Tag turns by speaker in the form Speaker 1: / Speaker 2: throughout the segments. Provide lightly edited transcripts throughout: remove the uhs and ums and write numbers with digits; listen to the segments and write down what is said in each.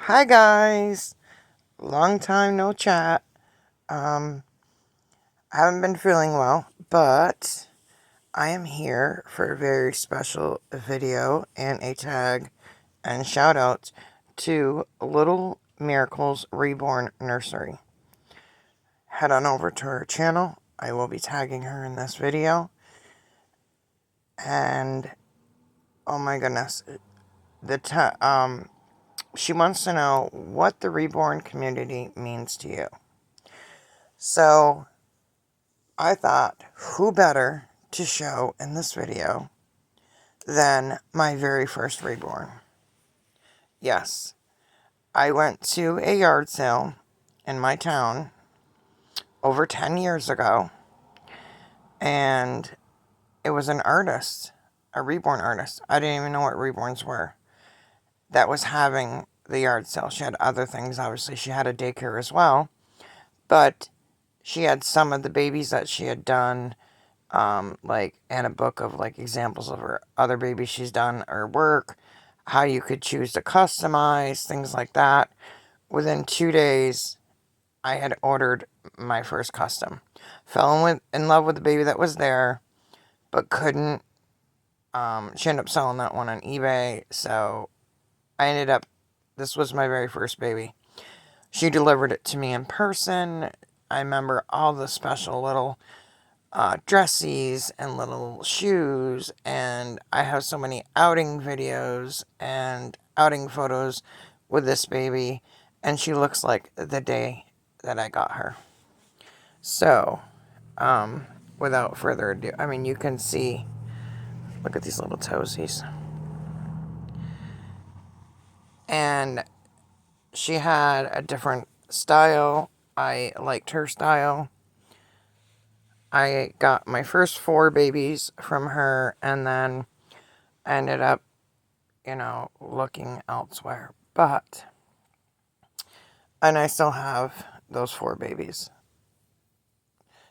Speaker 1: Hi guys, long time no chat. I haven't been feeling well, but I am here for a very special video and a tag and shout out to Little Miracles Reborn Nursery. Head on over to her channel. I will be tagging her in this video. And oh my goodness, she wants to know what the reborn community means to you. So I thought, who better to show in this video than my very first reborn? Yes, I went to a yard sale in my town over 10 years ago, and it was an artist, a reborn artist. I didn't even know what reborns were, that was having the yard sale. She had other things, obviously. She had a daycare as well, but she had some of the babies that she had done, and a book of like examples of her other babies she's done, or work, how you could choose to customize, things like that. Within 2 days, I had ordered my first custom. Fell in love with the baby that was there, but couldn't. She ended up selling that one on eBay, so this was my very first baby. She delivered it to me in person. I remember all the special little dressies and little shoes, and I have so many outing videos and outing photos with this baby, and she looks like the day that I got her. So, without further ado, I mean, you can see, look at these little toesies. And she had a different style. I liked her style. I got my first 4 babies from her, and then I ended up, looking elsewhere. And I still have those 4 babies.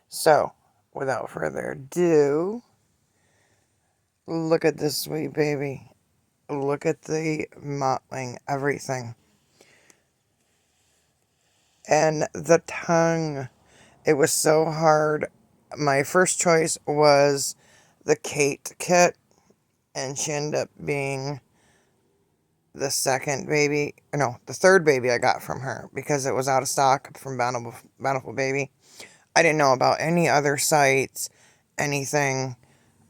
Speaker 1: So, without further ado, look at this sweet baby. Look at the mottling, everything. And the tongue. It was so hard. My first choice was the Kate kit, and she ended up being the third baby I got from her, because it was out of stock from Bountiful Baby. I didn't know about any other sites, anything,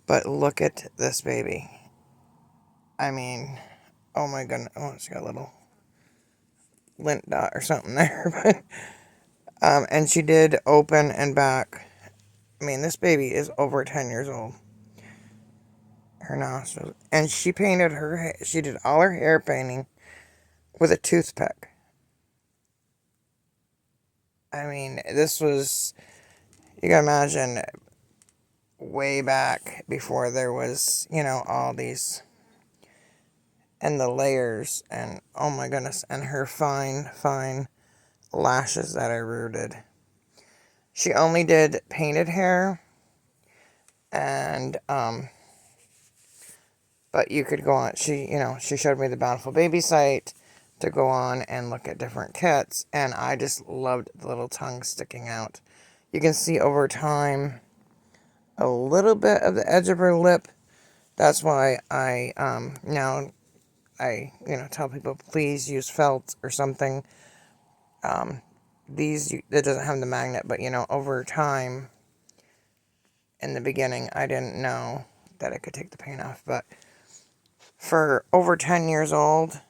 Speaker 1: but look at this baby. I mean, oh my goodness. Oh, it's got a little lint dot or something there. And she did open and back. I mean, this baby is over 10 years old. Her nostrils. And she painted she did all her hair painting with a toothpick. I mean, this was, you can imagine, way back before there was, all these, and the layers, and oh my goodness, and her fine, fine lashes that I rooted. She only did painted hair, and, but you could go on, she showed me the Bountiful Baby site to go on and look at different kits, and I just loved the little tongue sticking out. You can see over time a little bit of the edge of her lip. That's why I now I tell people, please use felt or something. That doesn't have the magnet, but over time, in the beginning, I didn't know that I could take the paint off, but for over 10 years old,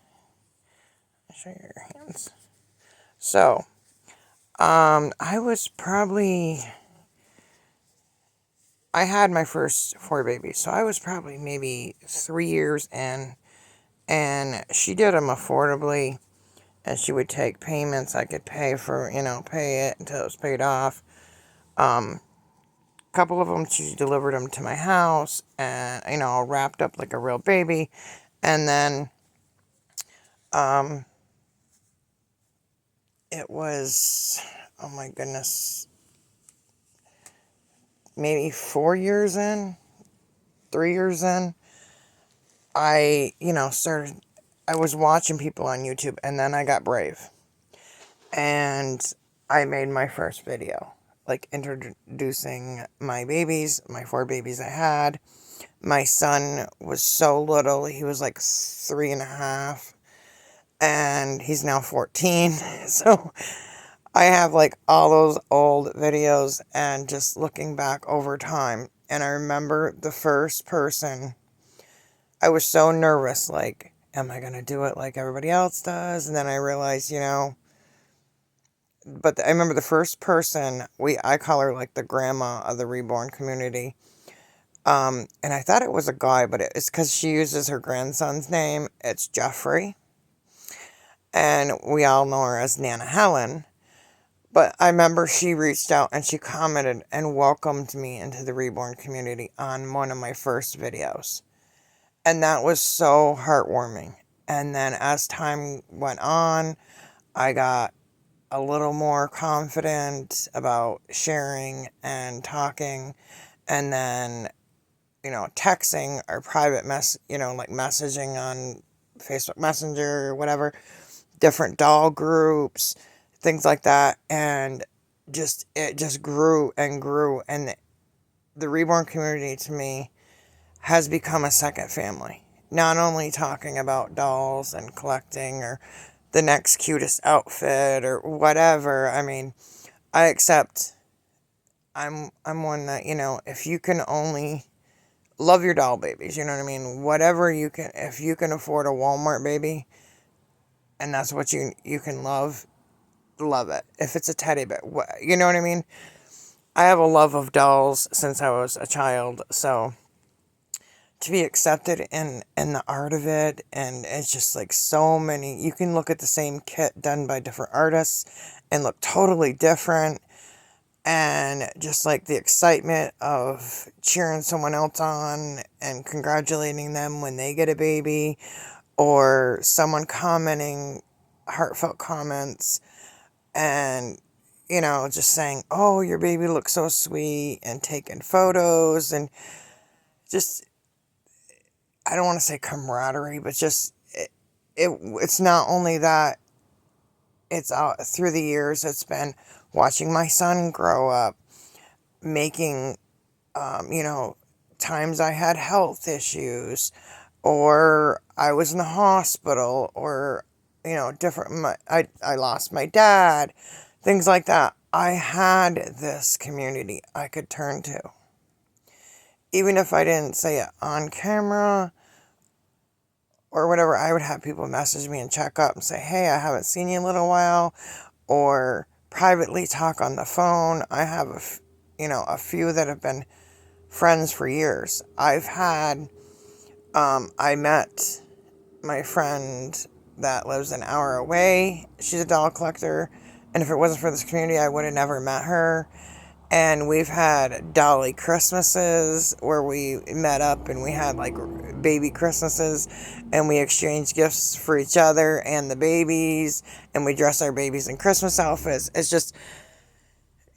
Speaker 1: I'll show you your hands. So, I had my first 4 babies, so I was probably maybe 3 years in, and she did them affordably, and she would take payments. I could pay it until it was paid off. A couple of them, she delivered them to my house, and, wrapped up like a real baby, and then, it was, oh my goodness, maybe 4 years in, 3 years in, I, started I was watching people on YouTube, and then I got brave. And I made my first video, like introducing my babies, my 4 babies I had. My son was so little, he was like 3.5, and he's now 14. So I have like all those old videos and just looking back over time. And I remember the first person, I was so nervous, like, am I going to do it like everybody else does? And then I realized, but I remember the first person, I call her like the grandma of the Reborn community. And I thought it was a guy, but it's because she uses her grandson's name. It's Jeffrey. And we all know her as Nana Helen. But I remember she reached out and she commented and welcomed me into the Reborn community on one of my first videos. And that was so heartwarming. And then as time went on, I got a little more confident about sharing and talking. And then, texting or private like messaging on Facebook Messenger or whatever, different doll groups, things like that. And it just grew and grew. And the Reborn community to me has become a second family. Not only talking about dolls and collecting or the next cutest outfit or whatever. I mean, I accept I'm one that, if you can only love your doll babies, you know what I mean? Whatever you can, if you can afford a Walmart baby and that's what you can love it. If it's a teddy bear, you know what I mean? I have a love of dolls since I was a child, so to be accepted in the art of it, and it's just like so many, you can look at the same kit done by different artists and look totally different, and just like the excitement of cheering someone else on and congratulating them when they get a baby, or someone commenting heartfelt comments and just saying, oh, your baby looks so sweet, and taking photos, and just, I don't want to say camaraderie, but just it's not only that, it's through the years, it's been watching my son grow up, making, times I had health issues, or I was in the hospital, or, I lost my dad, things like that. I had this community I could turn to. Even if I didn't say it on camera or whatever, I would have people message me and check up and say, hey, I haven't seen you in a little while, or privately talk on the phone. I have a few that have been friends for years. I met my friend that lives an hour away. She's a doll collector, and if it wasn't for this community, I would have never met her. And we've had dolly Christmases where we met up and we had like baby Christmases, and we exchanged gifts for each other and the babies, and we dress our babies in Christmas outfits. It's just,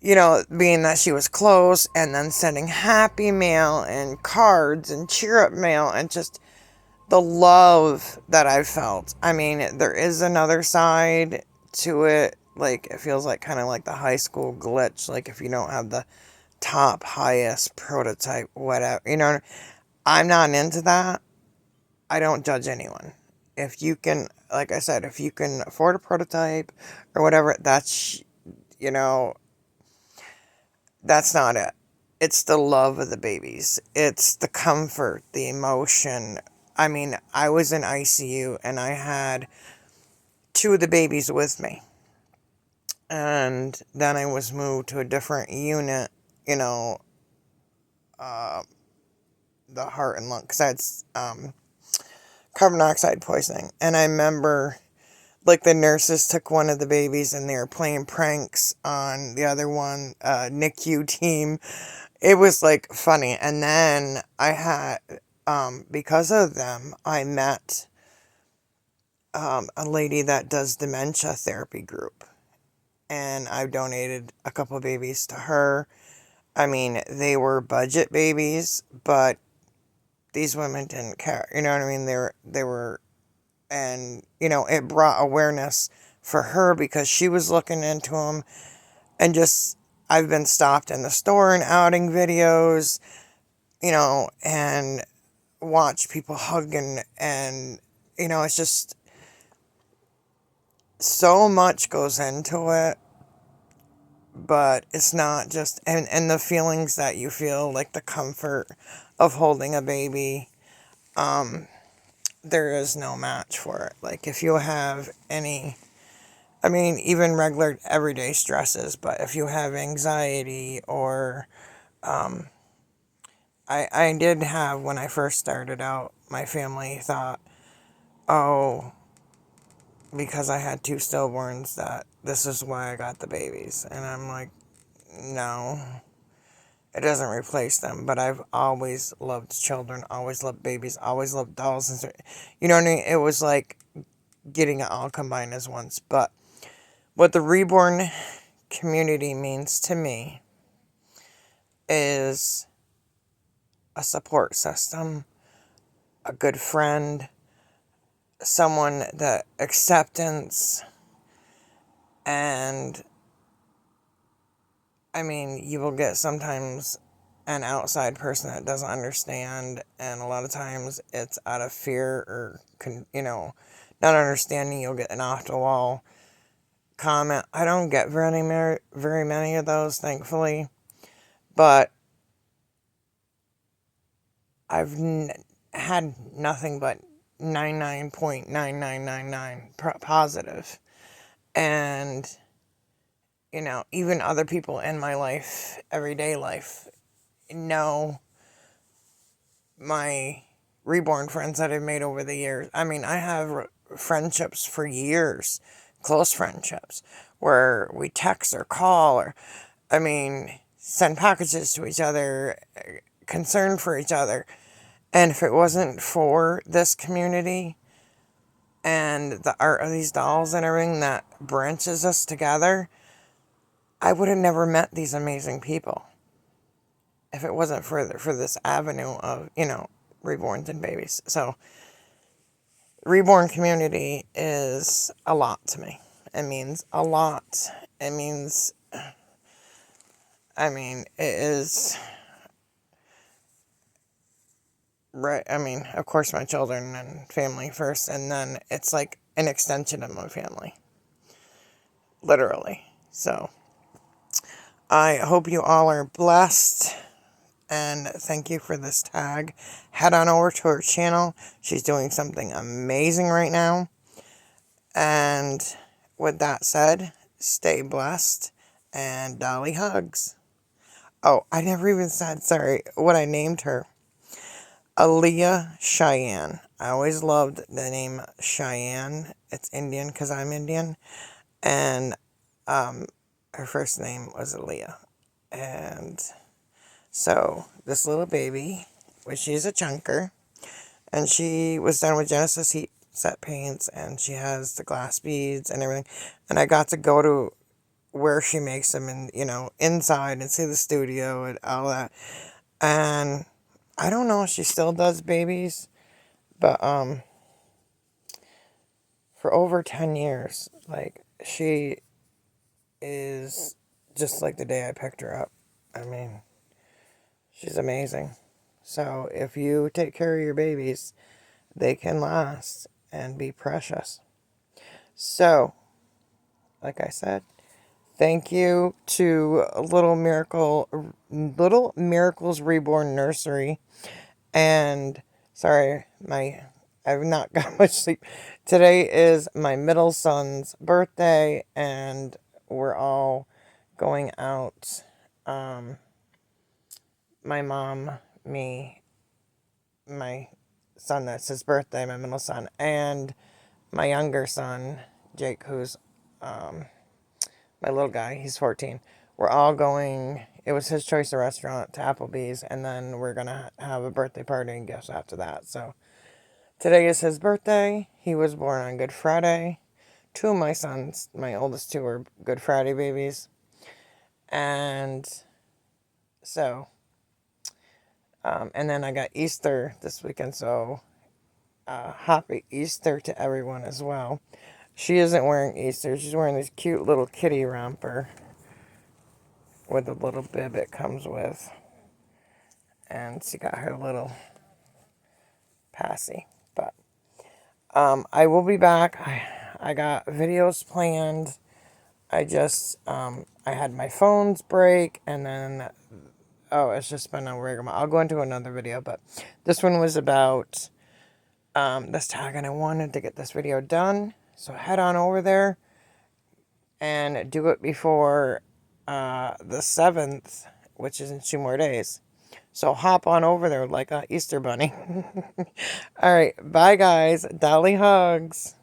Speaker 1: being that she was close, and then sending happy mail and cards and cheer up mail, and just the love that I've felt. I mean, there is another side to it. Like, it feels like kind of like the high school glitch. Like, if you don't have the top, highest prototype, whatever, I'm not into that. I don't judge anyone. If you can, like I said, if you can afford a prototype or whatever, you know, that's not it. It's the love of the babies. It's the comfort, the emotion. I mean, I was in ICU and I had 2 of the babies with me. And then I was moved to a different unit, the heart and lung, because I had carbon monoxide poisoning. And I remember, like, the nurses took one of the babies and they were playing pranks on the other one, NICU team. It was, like, funny. And then I had, because of them, I met a lady that does dementia therapy group. And I've donated a couple of babies to her. I mean, they were budget babies, but these women didn't care. You know what I mean? They were And, you know, it brought awareness for her because she was looking into them. And just, I've been stopped in the store and outing videos, you know, and watch people hugging. And, you know, it's just so much goes into it. But it's not just, and the feelings that you feel, like the comfort of holding a baby, there is no match for it. Like, if you have any, I mean, even regular everyday stresses, but if you have anxiety or, I did have, when I first started out, my family thought, oh, because I had two stillborns, that this is why I got the babies. And I'm like, no, it doesn't replace them. But I've always loved children, always loved babies, always loved dolls. And you know what I mean? It was like getting it all combined as once. But what the reborn community means to me is a support system, a good friend, someone that acceptance, and I mean, you will get sometimes an outside person that doesn't understand, and a lot of times it's out of fear or, you know, not understanding. You'll get an off the wall comment. I don't get very many of those, thankfully, but I've had nothing but 99.9999 positive. And, you know, even other people in my life, everyday life, know my reborn friends that I've made over the years. I mean, I have friendships for years, close friendships, where we text or call or, I mean, send packages to each other, concern for each other. And if it wasn't for this community and the art of these dolls and everything that branches us together, I would have never met these amazing people if it wasn't for this avenue of, you know, reborns and babies. So, reborn community is a lot to me. It means a lot. It means, I mean, it is, right, I mean, of course my children and family first, and then it's like an extension of my family. Literally. So, I hope you all are blessed, and thank you for this tag. Head on over to her channel. She's doing something amazing right now. And with that said, stay blessed, and Dolly hugs. Oh, I never even said, sorry, what I named her. Aaliyah Cheyenne. I always loved the name Cheyenne. It's Indian because I'm Indian. And her first name was Aaliyah. And so this little baby, which she's a chunker, and she was done with Genesis Heat Set Paints, and she has the glass beads and everything. And I got to go to where she makes them, and, you know, inside, and see the studio and all that. And I don't know if she still does babies, but for over 10 years, like, she is just like the day I picked her up. I mean, she's amazing. So if you take care of your babies, they can last and be precious. So, like I said, thank you to Little Miracles Reborn Nursery. And sorry, I've not got much sleep. Today is my middle son's birthday, and we're all going out. My mom, me, my son, that's his birthday, my middle son, and my younger son, Jake, who's my little guy, he's 14. We're all going, it was his choice of restaurant, to Applebee's, and then we're going to have a birthday party and gifts after that. So today is his birthday. He was born on Good Friday. Two of my sons, my oldest two, are Good Friday babies. And so, and then I got Easter this weekend, so happy Easter to everyone as well. She isn't wearing Easter. She's wearing this cute little kitty romper with a little bib it comes with. And she got her little passy. But I will be back. I got videos planned. I just, I had my phones break, and then, oh, it's just been a rigmarole. I'll go into another video, but this one was about this tag, and I wanted to get this video done. So head on over there and do it before the 7th, which is in 2 more days. So hop on over there like a Easter bunny. All right, bye guys. Dolly hugs.